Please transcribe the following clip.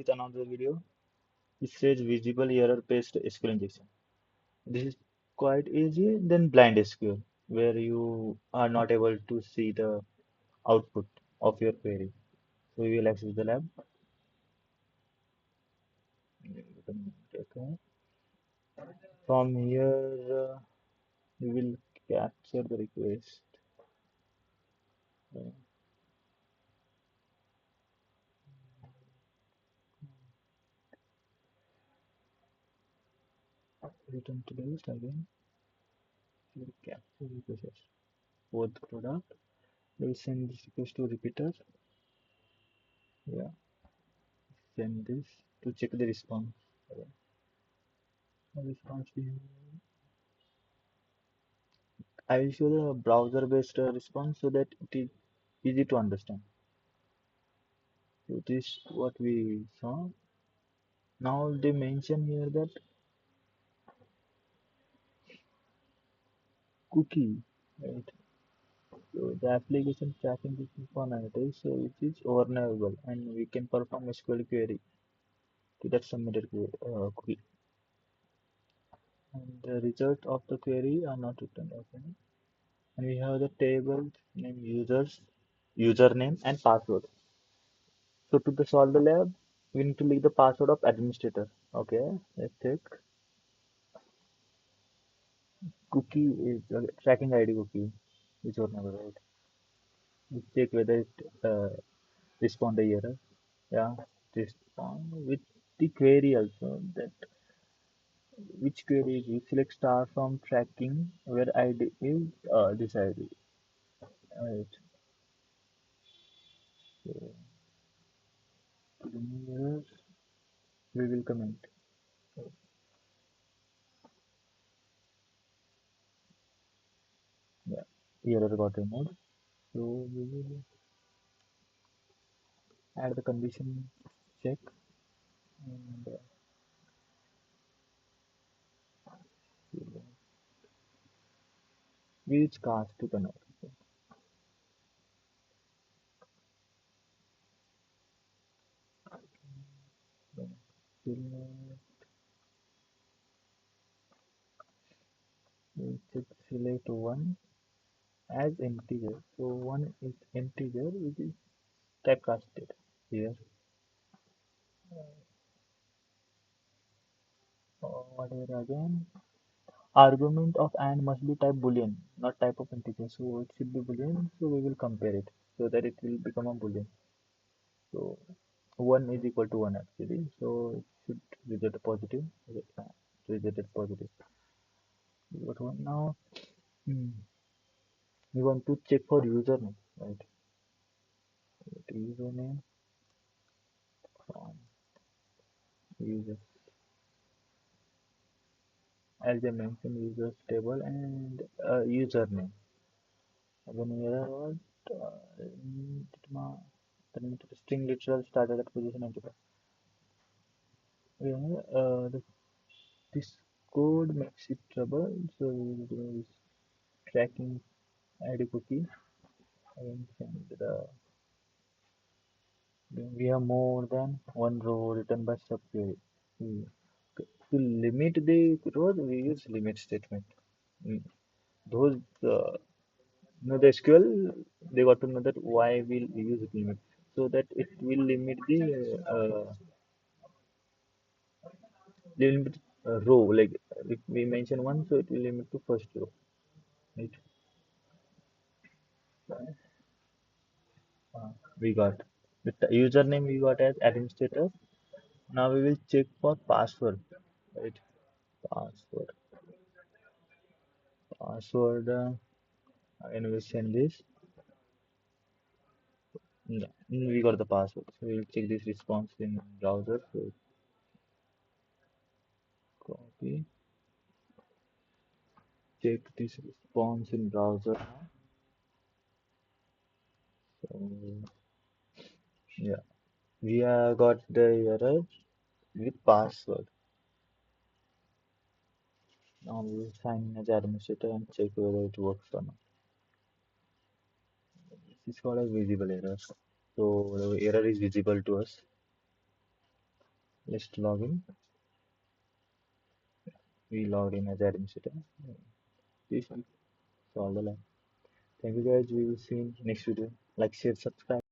with another video. It says visible error-based SQL injection. This is quite easy than blind SQL, where you are not able to see the output of your query. So we will access the lab. Okay. From here, we will capture the request. Uh, Return to the list again. We will capture request for the product. We will send this request to repeater. Yeah, send this to check the response. Okay. Response behavior. I will show the browser-based response so that it is easy to understand. So this is what we saw. Now they mention here that cookie, right? So the application tracking cookie functionality, so it is vulnerable, and we can perform SQL query to that submitted cookie. And the result of the query are not returned. Okay. And we have the table name username and password. So to the solve the lab, we need to leave the password of administrator. Okay, let's check. Cookie is tracking ID cookie is vulnerable, right? We check whether it respond the error. Yeah, respond with the query also that which query is it? Select star from tracking where ID is this ID. Right. So to remove errors, we will comment. Yeah, error got removed. So we will add the condition check and use cast to connect. Then select one as integer. So one is integer which is typecasted here. Whatever again. Argument of and must be type boolean, not type of integer. So it should be boolean. So we will compare it so that it will become a boolean. So one is equal to one actually. So it should result a positive. Result positive. But one now we want to check for username, right? Username from user as I mentioned users table and username. When error was the string literal started at position 95. Yeah, this code makes it trouble, so we will do this tracking ID cookie and send the we have more than one row written by subquery. Hmm. To limit the rows, we use limit statement. Mm. Those know the SQL, they got to know that why we'll use limit so that it will limit the limit row. Like if we mention one, so it will limit to first row. Right? We got the username we got as administrator. Now we will check for password. Right? Password. Password. And we send this. No, we got the password. So we'll check this response in browser. So copy. Check this response in browser. So yeah, we have got the error with password. Now we will sign in as administrator and check whether it works or not. This is called a visible error. So the error is visible to us. Let's log in. We logged in as administrator. This solved the line. Thank you guys. We will see you in next video. Like, share, subscribe.